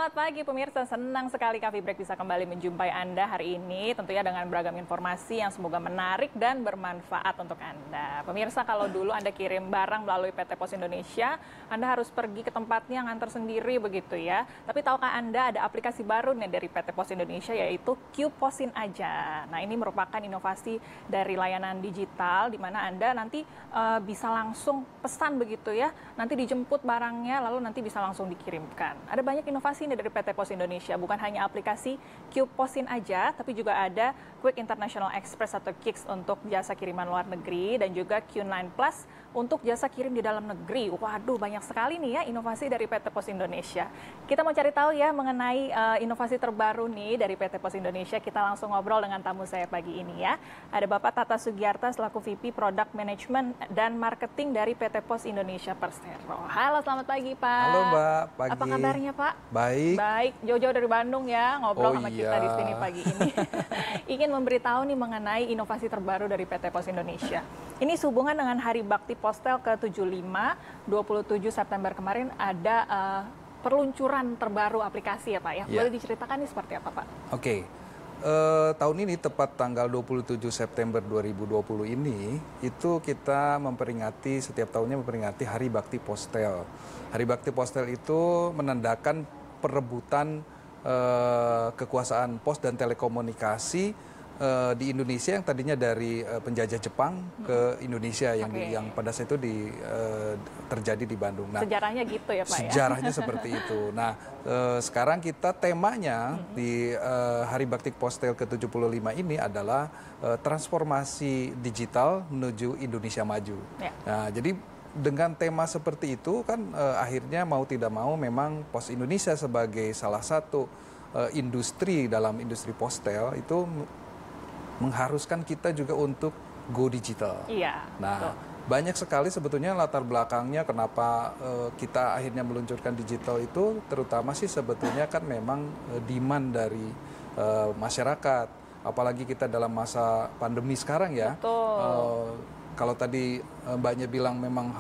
Selamat pagi pemirsa, senang sekali Coffee Break bisa kembali menjumpai Anda hari ini, tentunya dengan beragam informasi yang semoga menarik dan bermanfaat untuk Anda. Pemirsa, kalau dulu Anda kirim barang melalui PT Pos Indonesia, Anda harus pergi ke tempatnya ngantar sendiri begitu ya. Tapi tahukah Anda ada aplikasi baru nih dari PT Pos Indonesia, yaitu Q-Posin Aja. Nah, ini merupakan inovasi dari layanan digital di mana Anda nanti bisa langsung pesan begitu ya, nanti dijemput barangnya lalu nanti bisa langsung dikirimkan. Ada banyak inovasi ini dari PT Pos Indonesia, bukan hanya aplikasi Q-Posin Aja, tapi juga ada Quick International Express atau KIX untuk jasa kiriman luar negeri dan juga Q9 Plus untuk jasa kirim di dalam negeri. Waduh, banyak sekali nih ya inovasi dari PT Pos Indonesia. Kita mau cari tahu ya mengenai inovasi terbaru nih dari PT Pos Indonesia. Kita langsung ngobrol dengan tamu saya pagi ini ya. Ada Bapak Tata Sugiarta selaku VP Product Management dan Marketing dari PT Pos Indonesia Persero. Halo, selamat pagi Pak. Halo Mbak, pagi. Apa kabarnya Pak? Baik. Baik, jauh-jauh dari Bandung ya, ngobrol sama kita di sini pagi ini. Ingin memberitahu nih mengenai inovasi terbaru dari PT Pos Indonesia. Ini sehubungan dengan Hari Bakti Postel ke-75, 27 September kemarin ada peluncuran terbaru aplikasi ya Pak ya. Boleh diceritakan nih seperti apa Pak? Oke. Tahun ini tepat tanggal 27 September 2020 ini, itu kita memperingati, setiap tahunnya memperingati Hari Bakti Postel. Hari Bakti Postel itu menandakan perebutan kekuasaan pos dan telekomunikasi di Indonesia yang tadinya dari penjajah Jepang ke Indonesia yang pada saat itu terjadi di Bandung. Nah, sejarahnya gitu ya Pak ya? Sejarahnya seperti itu. Nah, sekarang kita temanya di Hari Bakti Postel ke-75 ini adalah transformasi digital menuju Indonesia maju. Ya. Nah, jadi dengan tema seperti itu kan akhirnya mau tidak mau memang Pos Indonesia sebagai salah satu industri dalam industri postel itu mengharuskan kita juga untuk go digital. Iya. Nah, banyak sekali sebetulnya latar belakangnya kenapa kita akhirnya meluncurkan digital itu, terutama sih sebetulnya kan memang demand dari masyarakat. Apalagi kita dalam masa pandemi sekarang ya. Betul. Kalau tadi Mbaknya bilang memang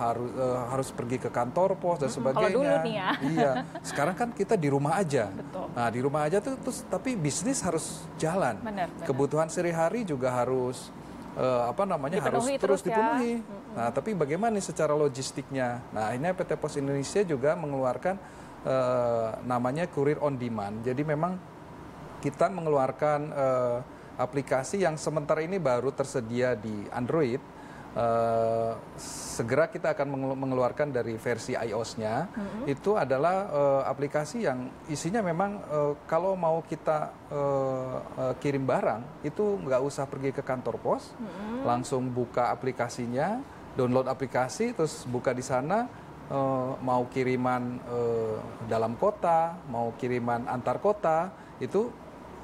harus pergi ke kantor pos dan sebagainya. Kalau dulu nih ya. Iya. Sekarang kan kita di rumah aja. Betul. Nah, di rumah aja tuh tapi bisnis harus jalan. Benar. Kebutuhan sehari-hari juga harus dipenuhi harus terus dipenuhi. Ya. Nah, tapi bagaimana nih secara logistiknya? Nah, akhirnya PT Pos Indonesia juga mengeluarkan namanya Kurir on Demand. Jadi memang kita mengeluarkan aplikasi yang sementara ini baru tersedia di Android. Segera kita akan mengeluarkan dari versi iOS-nya. Itu adalah aplikasi yang isinya memang kalau mau kita kirim barang itu nggak usah pergi ke kantor pos, langsung buka aplikasinya, download aplikasi, terus buka di sana. Mau kiriman dalam kota, mau kiriman antar kota, itu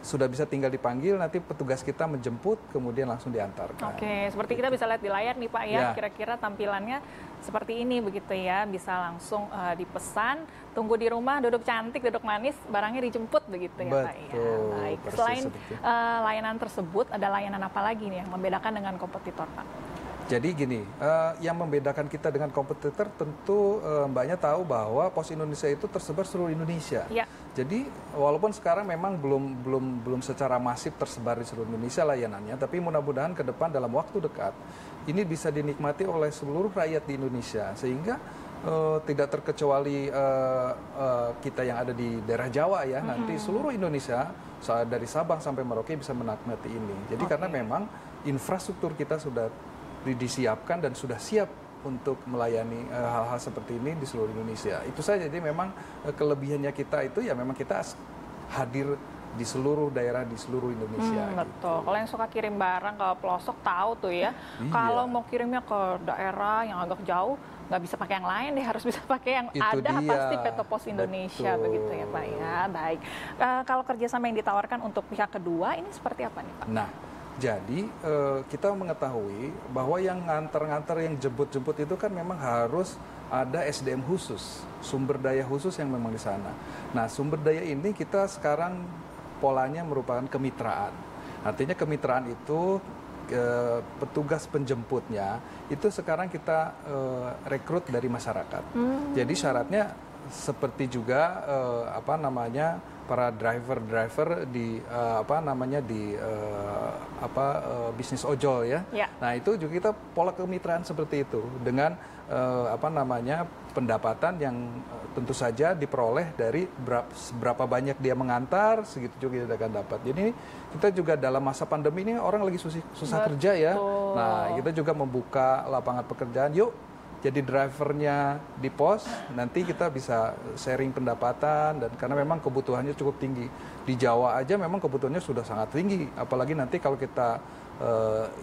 sudah bisa tinggal dipanggil, nanti petugas kita menjemput, kemudian langsung diantarkan. Oke, seperti kita bisa lihat di layar nih Pak ya, kira-kira tampilannya seperti ini begitu ya, bisa langsung dipesan, tunggu di rumah, duduk cantik, duduk manis, barangnya dijemput begitu ya Pak ya. Baik, selain layanan tersebut, ada layanan apa lagi nih yang membedakan dengan kompetitor Pak? Jadi gini, yang membedakan kita dengan kompetitor tentu Mbaknya tahu bahwa Pos Indonesia itu tersebar seluruh Indonesia. Ya. Jadi walaupun sekarang memang belum secara masif tersebar di seluruh Indonesia layanannya, tapi mudah-mudahan ke depan dalam waktu dekat ini bisa dinikmati oleh seluruh rakyat di Indonesia, sehingga tidak terkecuali kita yang ada di daerah Jawa ya, nanti seluruh Indonesia dari Sabang sampai Merauke bisa menikmati ini. Jadi karena memang infrastruktur kita sudah disiapkan dan sudah siap untuk melayani hal-hal seperti ini di seluruh Indonesia. Itu saja, jadi memang kelebihannya kita itu ya memang kita hadir di seluruh daerah di seluruh Indonesia. Betul. Kalau yang suka kirim barang ke pelosok tahu tuh ya. Kalau mau kirimnya ke daerah yang agak jauh, nggak bisa pakai yang lain deh, harus bisa pakai yang itu ada dia. Pasti PT Pos Indonesia. Betul. Begitu ya Pak ya. Baik. Kalau kerjasama yang ditawarkan untuk pihak kedua ini seperti apa nih Pak? Nah, jadi kita mengetahui bahwa yang nganter-nganter, yang jemput-jemput itu kan memang harus ada SDM khusus, sumber daya khusus yang memang di sana. Nah, sumber daya ini kita sekarang polanya merupakan kemitraan. Artinya kemitraan itu petugas penjemputnya itu sekarang kita rekrut dari masyarakat. Jadi syaratnya seperti juga para driver di bisnis ojol ya. Nah itu juga kita pola kemitraan seperti itu dengan pendapatan yang tentu saja diperoleh dari berapa banyak dia mengantar, segitu juga dia akan dapat. Jadi kita juga dalam masa pandemi ini orang lagi susah kerja ya. Nah kita juga membuka lapangan pekerjaan. Yuk jadi drivernya di pos, nanti kita bisa sharing pendapatan, dan karena memang kebutuhannya cukup tinggi. Di Jawa aja memang kebutuhannya sudah sangat tinggi, apalagi nanti kalau kita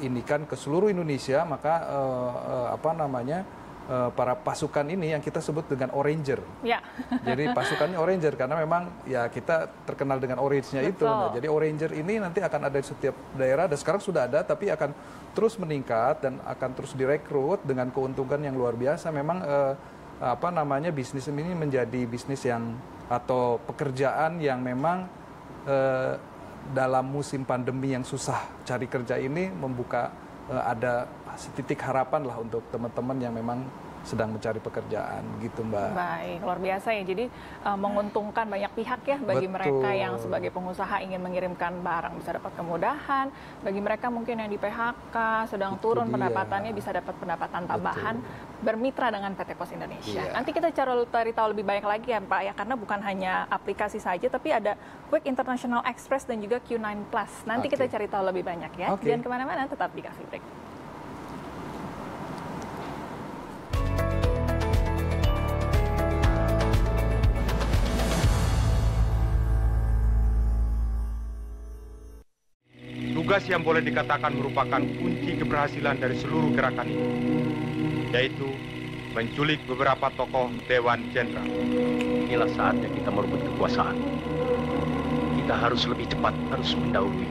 inikan ke seluruh Indonesia, maka para pasukan ini yang kita sebut dengan Oranger. Ya. Jadi pasukannya Oranger karena memang ya kita terkenal dengan orange-nya itu. Nah, jadi Oranger ini nanti akan ada di setiap daerah, dan sekarang sudah ada, tapi akan terus meningkat dan akan terus direkrut dengan keuntungan yang luar biasa. Memang bisnis ini menjadi bisnis yang atau pekerjaan yang memang dalam musim pandemi yang susah cari kerja ini membuka ada setitik harapan lah untuk teman-teman yang memang sedang mencari pekerjaan gitu, Mbak. Baik, luar biasa ya. Jadi menguntungkan banyak pihak ya, bagi mereka yang sebagai pengusaha ingin mengirimkan barang bisa dapat kemudahan, bagi mereka mungkin yang di PHK sedang turun pendapatannya bisa dapat pendapatan tambahan bermitra dengan PT Pos Indonesia. Nanti kita cari tahu lebih banyak lagi ya Pak ya, karena bukan hanya aplikasi saja tapi ada Quick International Express dan juga Q9 Plus. Nanti kita cari tahu lebih banyak ya. Jangan kemana-mana, tetap di Coffee Break. Tugas yang boleh dikatakan merupakan kunci keberhasilan dari seluruh gerakan ini, yaitu menculik beberapa tokoh Dewan Jenderal. Inilah saatnya kita merebut kekuasaan. Kita harus lebih cepat, harus mendahului.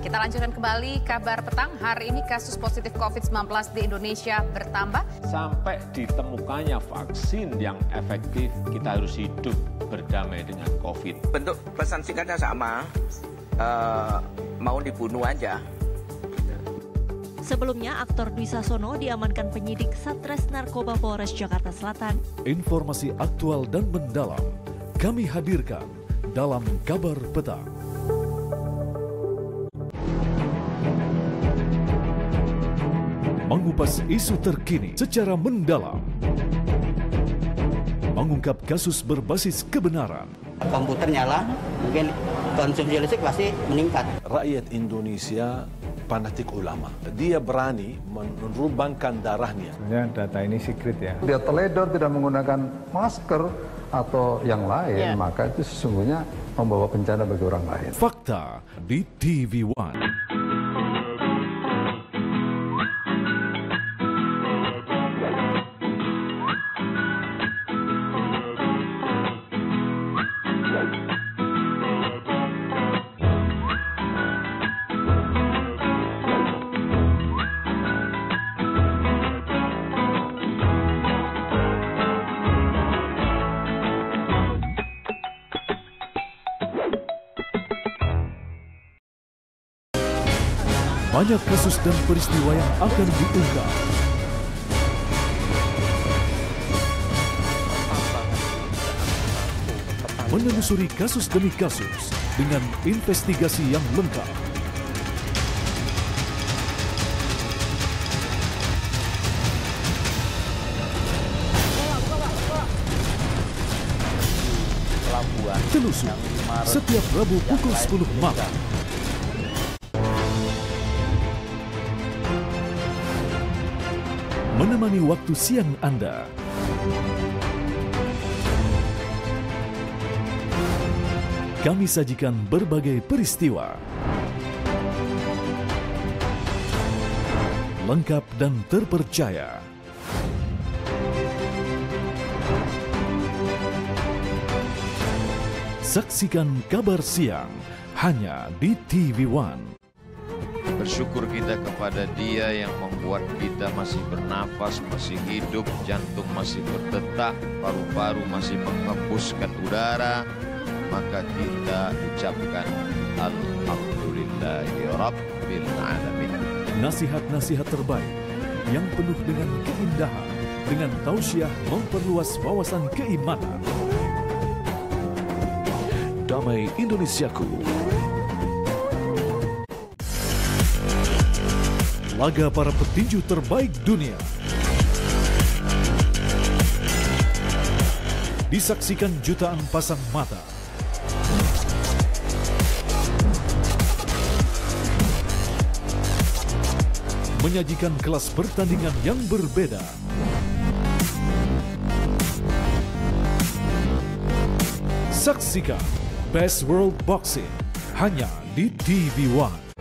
Kita lanjutkan kembali kabar petang. Hari ini kasus positif COVID-19 di Indonesia bertambah. Sampai ditemukannya vaksin yang efektif, kita harus hidup berdamai dengan COVID. Bentuk pesan singkatnya sama, mau dibunuh aja. Sebelumnya, aktor Dwi Sasono diamankan penyidik Satres Narkoba Polres Jakarta Selatan. Informasi aktual dan mendalam kami hadirkan dalam Kabar Petang. Mengupas isu terkini secara mendalam. Mengungkap kasus berbasis kebenaran. Komputer nyala, mungkin konsumsi listrik pasti meningkat. Rakyat Indonesia fanatik ulama. Dia berani menurbangkan darahnya. Sebenarnya data ini secret ya. Dia teledor tidak menggunakan masker atau yang lain, maka itu sesungguhnya membawa bencana bagi orang lain. Fakta di TV One. Banyak kasus dan peristiwa yang akan diungkap. Menelusuri kasus demi kasus dengan investigasi yang lengkap. Telusur setiap Rabu pukul 10 malam. Menemani waktu siang Anda. Kami sajikan berbagai peristiwa. Lengkap dan terpercaya. Saksikan Kabar Siang hanya di TV One. Bersyukur kita kepada Dia yang membuat kita masih bernafas, masih hidup, jantung masih berdetak, paru-paru masih menghembuskan udara. Maka kita ucapkan Alhamdulillahi Rabbil Alamin. Nasihat-nasihat terbaik yang penuh dengan keindahan, dengan tausiah memperluas wawasan keimanan. Damai Indonesiaku. Laga para petinju terbaik dunia disaksikan jutaan pasang mata. Menyajikan kelas pertandingan yang berbeda. Saksikan Best World Boxing hanya di TV One.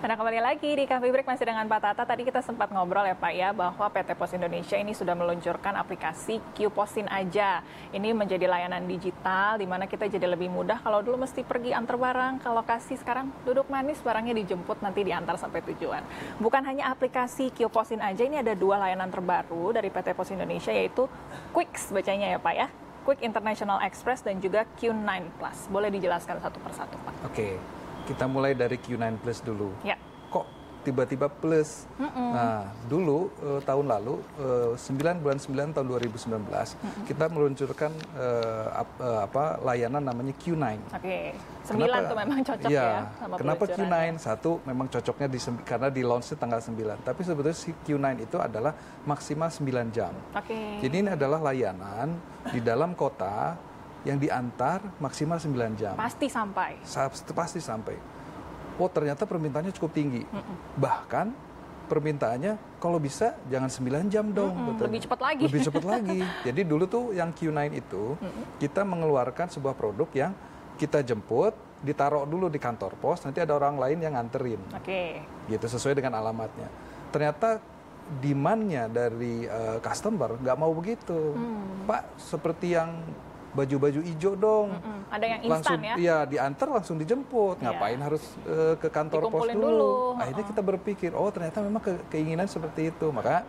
Nah, kembali lagi di Coffee Break masih dengan Pak Tata. Tadi kita sempat ngobrol ya Pak ya, bahwa PT Pos Indonesia ini sudah meluncurkan aplikasi Q-Posin aja. Ini menjadi layanan digital di mana kita jadi lebih mudah. Kalau dulu mesti pergi antar barang ke lokasi, sekarang duduk manis barangnya dijemput nanti diantar sampai tujuan. Bukan hanya aplikasi Q-Posin aja, ini ada 2 layanan terbaru dari PT Pos Indonesia, yaitu Quicks bacanya ya Pak ya. Quick International Express dan juga Q9 Plus. Boleh dijelaskan satu persatu Pak? Oke. Kita mulai dari Q9 Plus dulu. Ya. Kok tiba-tiba plus? Nah, dulu tahun lalu 9 tahun 2019 kita meluncurkan layanan namanya Q9. Oke. 9 tuh memang cocok ya sama kenapa Q9? Satu memang cocoknya karena di launch tanggal 9. Tapi sebetulnya si Q9 itu adalah maksimal 9 jam. Oke. Jadi ini adalah layanan di dalam kota yang diantar maksimal 9 jam. Pasti sampai. Pasti sampai. Oh, ternyata permintaannya cukup tinggi. Bahkan permintaannya kalau bisa jangan 9 jam dong. Lebih cepat lagi. Lebih cepat lagi. Jadi dulu tuh yang Q9 itu kita mengeluarkan sebuah produk yang kita jemput, ditaruh dulu di kantor pos, nanti ada orang lain yang nganterin. Oke. Gitu, sesuai dengan alamatnya. Ternyata demand-nya dari customer nggak mau begitu. Pak, seperti yang baju-baju hijau dong. Ada yang langsung, instan ya? Iya, diantar langsung dijemput. Ngapain harus ke kantor pos dulu? Akhirnya kita berpikir, oh ternyata memang keinginan seperti itu. Maka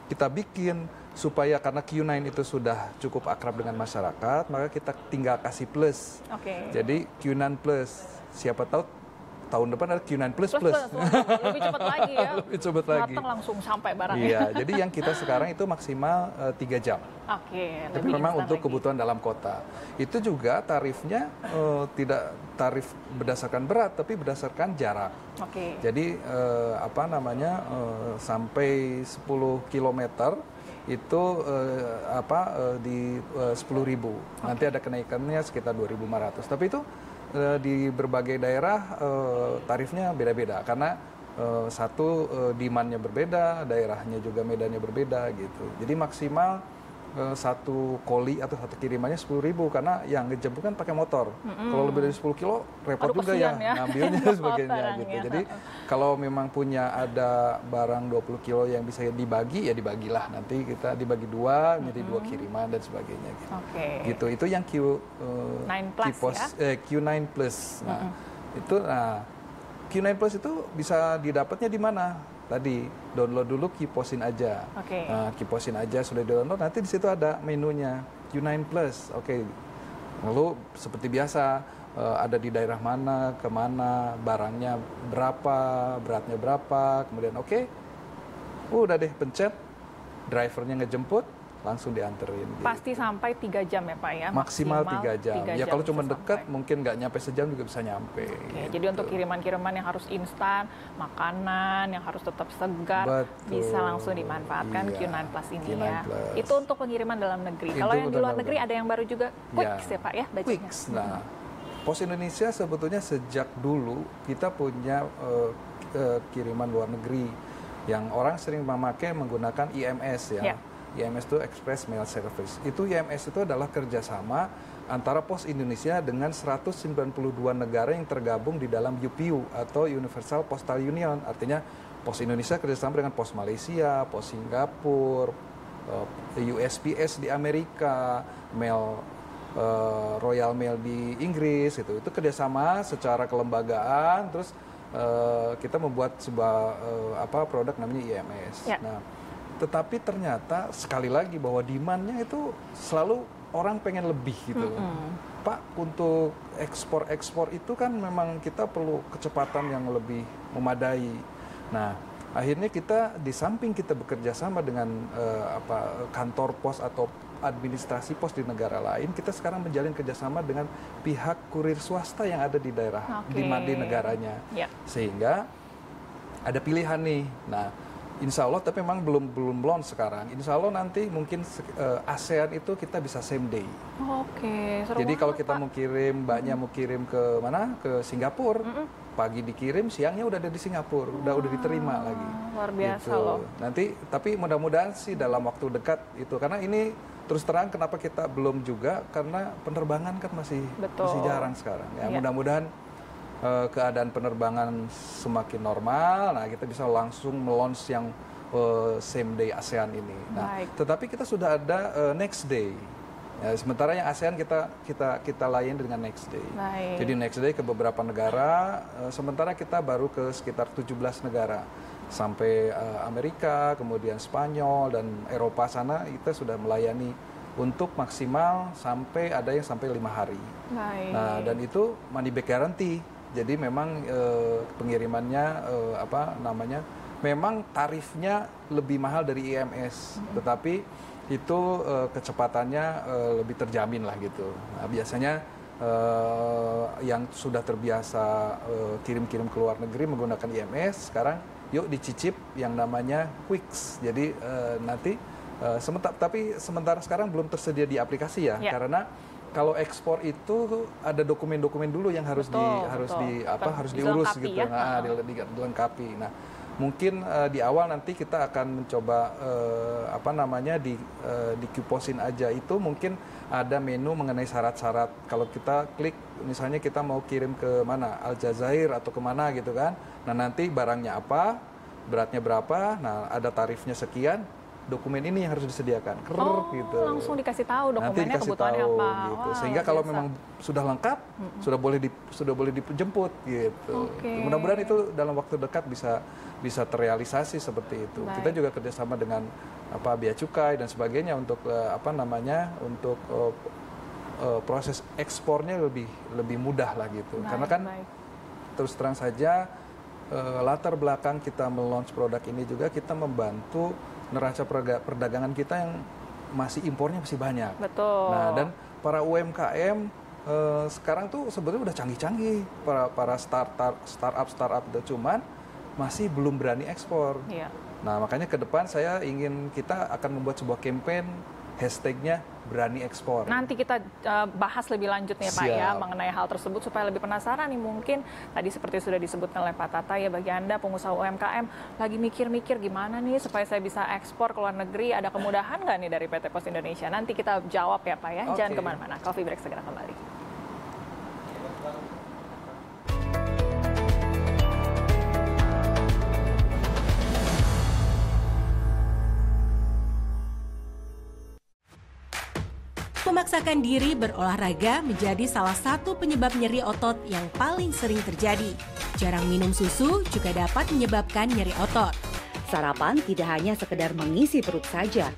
kita bikin supaya karena Q9 itu sudah cukup akrab dengan masyarakat, maka kita tinggal kasih plus. Jadi Q9 plus. Siapa tahu tahun depan ada Q9 plus. Lebih cepat lagi ya. Lebih cepat lagi. Datang langsung sampai barangnya. Iya, jadi yang kita sekarang itu maksimal 3 jam. Oke. Tapi memang untuk kebutuhan dalam kota. Itu juga tarifnya tidak tarif berdasarkan berat, tapi berdasarkan jarak. Oke. Jadi sampai 10 kilometer itu di 10.000. Nanti ada kenaikannya sekitar 2.500. Tapi itu di berbagai daerah tarifnya beda-beda karena satu demand-nya berbeda, daerahnya juga medannya berbeda gitu. Jadi maksimal satu koli atau satu kirimannya 10.000 karena yang ngejemput kan pakai motor. Kalau lebih dari 10 kilo repot juga ya ngambilnya sebagainya gitu. Jadi kalau memang punya ada barang 20 kilo yang bisa dibagi ya dibagilah, nanti kita dibagi 2 menjadi 2 kiriman dan sebagainya gitu. Gitu. Itu yang Q9 Plus. Nah, itu Q9 Plus itu bisa didapatnya di mana? Tadi download dulu Q-Posin aja. Nah, Q-Posin aja sudah download, nanti di situ ada menunya Q9 Plus. Lalu seperti biasa ada di daerah mana, kemana, barangnya berapa, beratnya berapa, kemudian udah deh pencet, drivernya ngejemput, langsung dianterin. Pasti sampai 3 jam ya Pak ya? Maksimal 3 jam. Ya kalau cuma dekat mungkin nggak nyampe sejam juga bisa nyampe. Jadi untuk kiriman-kiriman yang harus instan, makanan yang harus tetap segar, bisa langsung dimanfaatkan Q9 Plus ini Q9 ya. Plus. Itu untuk pengiriman dalam negeri. Kalau yang di luar negeri ada yang baru juga, Quicks ya Pak ya bacanya? Quicks. Nah, Pos Indonesia sebetulnya sejak dulu kita punya kiriman luar negeri yang orang sering memakai menggunakan IMS ya. IMS itu Express Mail Service. Itu IMS itu adalah kerjasama antara Pos Indonesia dengan 192 negara yang tergabung di dalam UPU atau Universal Postal Union. Artinya Pos Indonesia kerjasama dengan Pos Malaysia, Pos Singapura, USPS di Amerika, Mail Royal Mail di Inggris itu kerjasama secara kelembagaan, terus kita membuat sebuah produk namanya IMS. Nah, tetapi ternyata sekali lagi bahwa demand-nya itu selalu orang pengen lebih gitu. Pak, untuk ekspor itu kan memang kita perlu kecepatan yang lebih memadai. Nah, akhirnya kita di samping kita bekerja sama dengan kantor pos atau administrasi pos di negara lain, kita sekarang menjalin kerjasama dengan pihak kurir swasta yang ada di daerah di negaranya, sehingga ada pilihan nih. Nah, insya Allah, tapi memang belum launch sekarang. Insya Allah nanti mungkin ASEAN itu kita bisa same day. Jadi kalau kita mau kirim, mbaknya mau kirim ke mana? Ke Singapura. Pagi dikirim, siangnya udah ada di Singapura, udah diterima lagi. Luar biasa gitu. loh. Nanti, tapi mudah-mudahan sih dalam waktu dekat itu, karena ini terus terang kenapa kita belum juga, karena penerbangan kan masih jarang sekarang. Ya, mudah-mudahan keadaan penerbangan semakin normal, nah kita bisa langsung melaunch yang same day ASEAN ini. Nah, tetapi kita sudah ada next day. Ya, sementara yang ASEAN kita layan dengan next day. Jadi next day ke beberapa negara, sementara kita baru ke sekitar 17 negara. Sampai Amerika, kemudian Spanyol dan Eropa sana kita sudah melayani untuk maksimal sampai ada yang sampai 5 hari. Nah, dan itu money back guarantee. Jadi memang pengirimannya memang tarifnya lebih mahal dari IMS, tetapi itu kecepatannya lebih terjamin lah gitu. Nah, biasanya yang sudah terbiasa kirim-kirim ke luar negeri menggunakan IMS, sekarang yuk dicicip yang namanya Quix. Jadi nanti sementara sekarang belum tersedia di aplikasi ya. Karena kalau ekspor itu ada dokumen-dokumen dulu yang harus diurus gitu, ya? Dilengkapi. Nah, mungkin di awal nanti kita akan mencoba dikuposin aja itu, mungkin ada menu mengenai syarat-syarat. Kalau kita klik misalnya kita mau kirim ke mana, Aljazair atau kemana gitu kan, nah nanti barangnya apa, beratnya berapa, nah ada tarifnya sekian, dokumen ini yang harus disediakan. Gitu. Langsung dikasih tahu dokumennya, kebutuhannya apa. Gitu. Sehingga kalau memang sudah lengkap, sudah boleh dijemput gitu. Mudah-mudahan itu dalam waktu dekat bisa terrealisasi seperti itu. Kita juga kerjasama dengan bea cukai dan sebagainya untuk untuk proses ekspornya lebih mudah lah gitu. Karena kan terus terang saja latar belakang kita melaunch produk ini juga kita membantu neraca perdagangan kita yang impornya masih banyak. Nah, dan para UMKM sekarang tuh sebetulnya udah canggih-canggih, para startup itu, cuman masih belum berani ekspor. Nah, makanya ke depan kita akan membuat sebuah campaign hashtagnya berani ekspor. Nanti kita bahas lebih lanjut nih Pak ya mengenai hal tersebut supaya lebih penasaran nih. Mungkin tadi seperti sudah disebutkan oleh Pak Tata ya, bagi Anda pengusaha UMKM lagi mikir-mikir gimana nih supaya saya bisa ekspor ke luar negeri, ada kemudahan nggak nih dari PT Pos Indonesia? Nanti kita jawab ya Pak ya, jangan kemana-mana. Coffee Break segera kembali. Memaksakan diri berolahraga menjadi salah satu penyebab nyeri otot yang paling sering terjadi. Jarang minum susu juga dapat menyebabkan nyeri otot. Sarapan tidak hanya sekedar mengisi perut saja.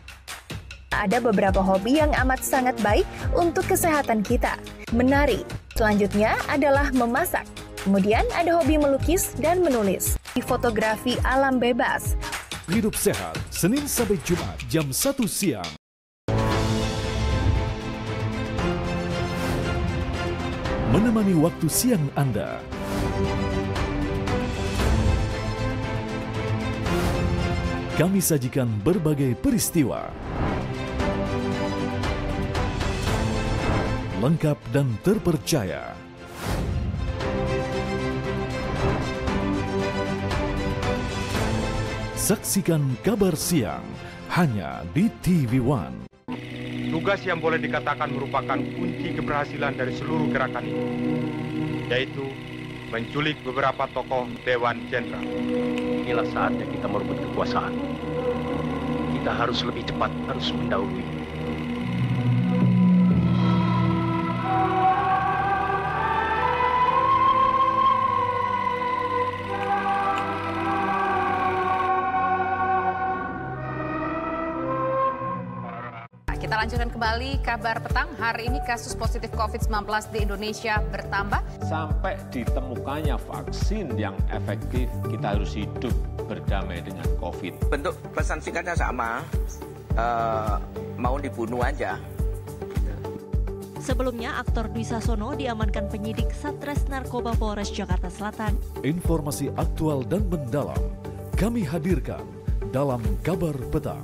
Ada beberapa hobi yang amat sangat baik untuk kesehatan kita. Menari. Selanjutnya adalah memasak. Kemudian ada hobi melukis dan menulis. Fotografi alam bebas. Hidup sehat, Senin sampai Jumat jam 1 siang. Menemani waktu siang Anda. Kami sajikan berbagai peristiwa. Lengkap dan terpercaya. Saksikan Kabar Siang hanya di TV One. Tugas yang boleh dikatakan merupakan kunci keberhasilan dari seluruh gerakan ini, yaitu menculik beberapa tokoh Dewan Jenderal. Inilah saatnya kita merebut kekuasaan. Kita harus lebih cepat, harus mendahului. Kita lanjutkan kembali kabar petang. Hari ini kasus positif COVID-19 di Indonesia bertambah. Sampai ditemukannya vaksin yang efektif, kita harus hidup berdamai dengan COVID. Bentuk pesan singkatnya sama, mau dibunuh aja. Sebelumnya, aktor Dwi Sasono diamankan penyidik Satres Narkoba Polres Jakarta Selatan. Informasi aktual dan mendalam kami hadirkan dalam Kabar Petang.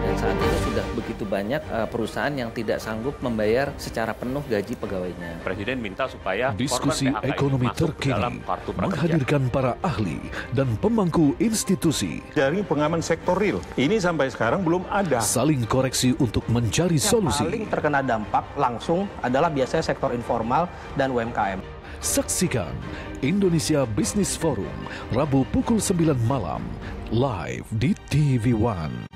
Dan saat ini sudah begitu banyak perusahaan yang tidak sanggup membayar secara penuh gaji pegawainya. Presiden minta supaya Diskusi ekonomi terkini menghadirkan para ahli dan pemangku institusi. Jaring pengaman sektor real ini sampai sekarang belum ada. Saling koreksi untuk mencari solusi. Yang paling terkena dampak langsung adalah biasanya sektor informal dan UMKM. Saksikan Indonesia Business Forum Rabu pukul 9 malam live di TV One.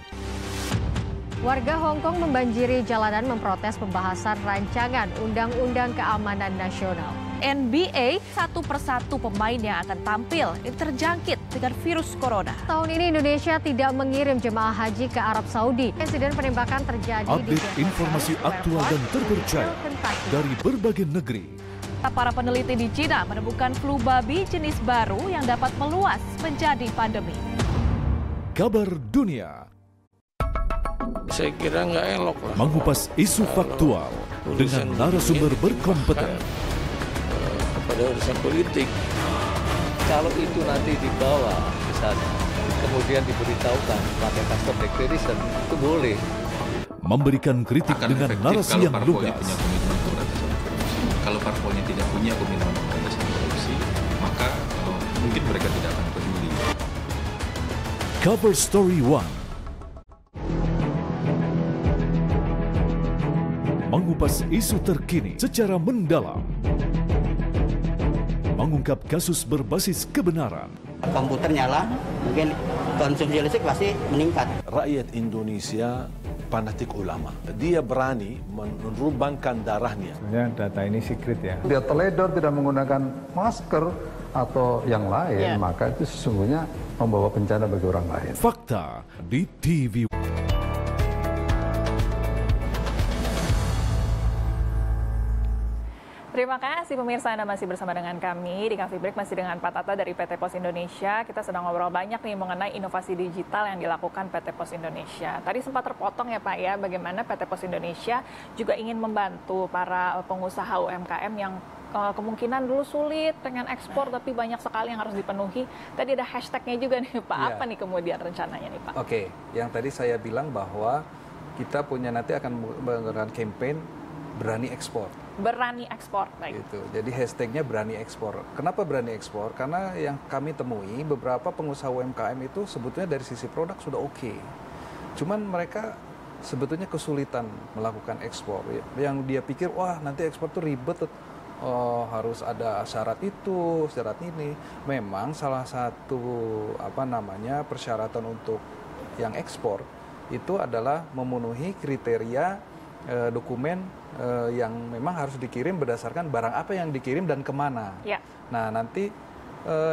Warga Hong Kong membanjiri jalanan memprotes pembahasan rancangan Undang-Undang Keamanan Nasional. NBA, satu persatu pemain yang akan tampil terjangkit dengan virus corona. Tahun ini Indonesia tidak mengirim jemaah haji ke Arab Saudi. Insiden penembakan terjadi Update informasi aktual dan terpercaya dari berbagai negeri. Para peneliti di Cina menemukan flu babi jenis baru yang dapat meluas menjadi pandemi. Kabar Dunia. Saya kira nggak elok lah. Mengupas isu faktual dengan narasumber berkompeten. Pada urusan politik. Kalau itu nanti dibawa ke sana, kemudian diberitahukan pakai custom declaration, itu boleh. Memberikan kritik dengan narasi yang lugas. Kalau parpolnya tidak punya komitmen pemberantasan korupsi, maka mungkin mereka tidak akan peduli. Cover Story One. Mengupas isu terkini secara mendalam. Mengungkap kasus berbasis kebenaran. Komputer nyala, mungkin konsumsi listrik pasti meningkat. Rakyat Indonesia fanatik ulama. Dia berani menurbangkan darahnya. Sebenarnya data ini secret ya. Dia teledor tidak menggunakan masker atau yang lain, maka itu sesungguhnya membawa bencana bagi orang lain. Fakta di TV. Terima kasih pemirsa, Anda masih bersama dengan kami di Coffee Break, masih dengan Pak Tata dari PT Pos Indonesia. Kita sedang ngobrol banyak nih mengenai inovasi digital yang dilakukan PT Pos Indonesia. Tadi sempat terpotong ya Pak ya, bagaimana PT Pos Indonesia juga ingin membantu para pengusaha UMKM yang kemungkinan dulu sulit pengen ekspor tapi banyak sekali yang harus dipenuhi. Tadi ada hashtagnya juga nih Pak, apa nih kemudian rencananya nih Pak? Oke, yang tadi saya bilang bahwa kita punya nanti akan menggunakan campaign berani ekspor. Berani ekspor, baik. Gitu. Jadi hashtagnya berani ekspor. Kenapa berani ekspor? Karena yang kami temui beberapa pengusaha UMKM itu sebetulnya dari sisi produk sudah oke. Cuman mereka sebetulnya kesulitan melakukan ekspor. Yang dia pikir, wah nanti ekspor tuh ribet, harus ada syarat itu, syarat ini. Memang salah satu persyaratan untuk yang ekspor itu adalah memenuhi kriteria dokumen yang memang harus dikirim berdasarkan barang apa yang dikirim dan kemana. Ya. Nah nanti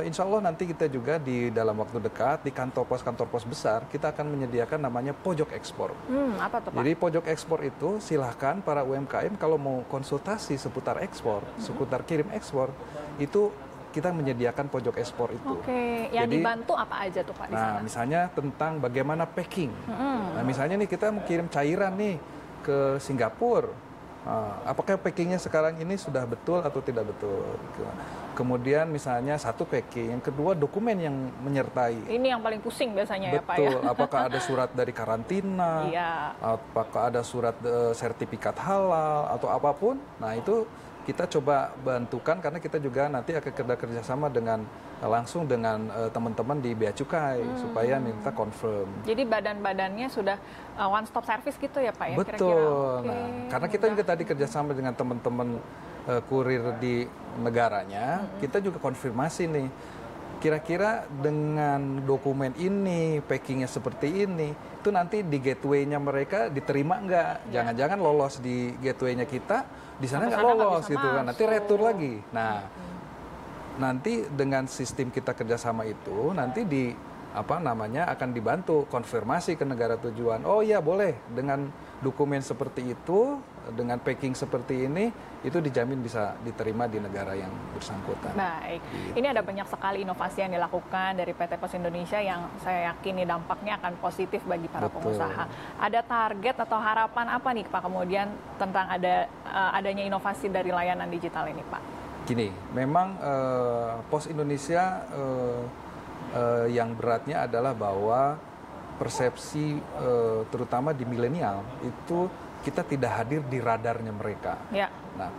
insya Allah nanti kita juga di dalam waktu dekat di kantor pos besar kita akan menyediakan namanya pojok ekspor. Apa tuh Pak? Jadi pojok ekspor itu silahkan para UMKM kalau mau konsultasi seputar ekspor, seputar kirim ekspor itu kita menyediakan pojok ekspor itu. Oke, yang jadi, dibantu apa aja tuh Pak di sana? Nah misalnya tentang bagaimana packing. Nah misalnya nih kita mau kirim cairan nih ke Singapura, apakah packingnya sekarang ini sudah betul atau tidak betul? Kemudian misalnya satu packing, yang kedua dokumen yang menyertai. Ini yang paling pusing biasanya betul, ya Pak ya. Apakah ada surat dari karantina, apakah ada surat sertifikat halal atau apapun. Nah itu kita coba bantukan karena kita juga nanti akan kerjasama dengan langsung dengan teman-teman di Bea Cukai supaya minta confirm. Jadi badan-badannya sudah one stop service gitu ya Pak ya? Betul. Kira-kira. Nah, karena kita juga tadi kerjasama dengan teman-teman kurir di negaranya, kita juga konfirmasi nih. Kira-kira dengan dokumen ini, packingnya seperti ini, itu nanti di gateway-nya mereka diterima nggak? Jangan-jangan lolos di gateway-nya kita, di sana nggak lolos gitu kan? Nanti retur lagi. Nah, nanti dengan sistem kita kerjasama itu, nanti di akan dibantu konfirmasi ke negara tujuan. Oh iya boleh, dengan dokumen seperti itu, dengan packing seperti ini, itu dijamin bisa diterima di negara yang bersangkutan. Baik, ini ada banyak sekali inovasi yang dilakukan dari PT Pos Indonesia yang saya yakini dampaknya akan positif bagi para pengusaha. Ada target atau harapan apa nih Pak kemudian tentang adanya inovasi dari layanan digital ini Pak? Gini, memang Pos Indonesia yang beratnya adalah bahwa persepsi terutama di milenial itu kita tidak hadir di radarnya mereka. Ya. Nah,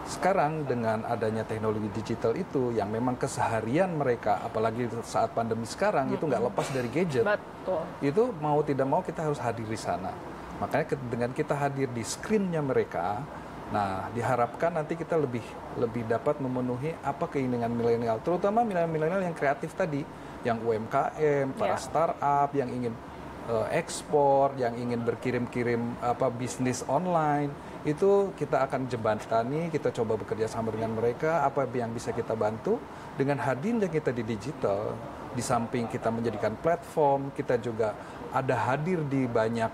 sekarang dengan adanya teknologi digital itu yang memang keseharian mereka, apalagi saat pandemi sekarang itu nggak lepas dari gadget. Betul. Itu mau tidak mau kita harus hadir di sana. Makanya dengan kita hadir di screen-nya mereka, nah diharapkan nanti kita lebih dapat memenuhi apa keinginan milenial, terutama milenial yang kreatif tadi, yang UMKM, para startup yang ingin ekspor, yang ingin berkirim-kirim bisnis online, itu kita akan jembatani, kita coba bekerja sama dengan mereka, apa yang bisa kita bantu dengan hadirnya kita di digital. Di samping kita menjadikan platform, kita juga ada hadir di banyak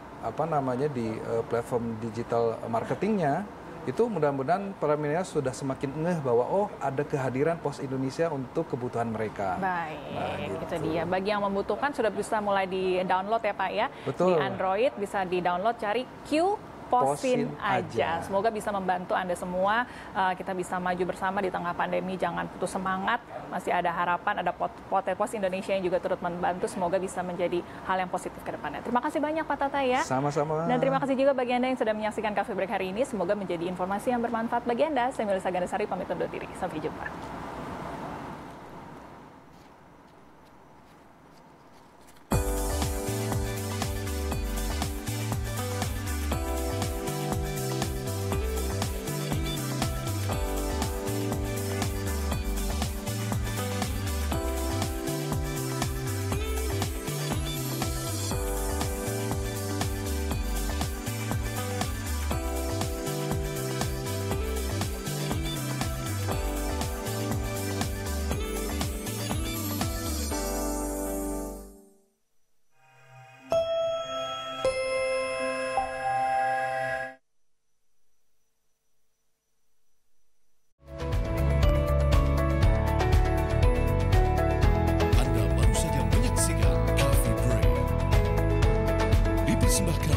di platform digital marketingnya. Itu mudah-mudahan para milenial sudah semakin ngeh bahwa oh ada kehadiran Pos Indonesia untuk kebutuhan mereka. Baik, nah, itu dia. Bagi yang membutuhkan sudah bisa mulai di-download ya Pak ya. Betul. Di Android bisa di-download, cari Q Posin aja. Semoga bisa membantu Anda semua. Kita bisa maju bersama di tengah pandemi. Jangan putus semangat. Masih ada harapan. Ada PT Pos Indonesia yang juga turut membantu. Semoga bisa menjadi hal yang positif ke depannya. Terima kasih banyak Pak Tata ya. Sama-sama. Dan terima kasih juga bagi Anda yang sudah menyaksikan Cafe Break hari ini. Semoga menjadi informasi yang bermanfaat bagi Anda. Saya Melisa Gandasari pamit undur diri. Sampai jumpa. Dipersembahkan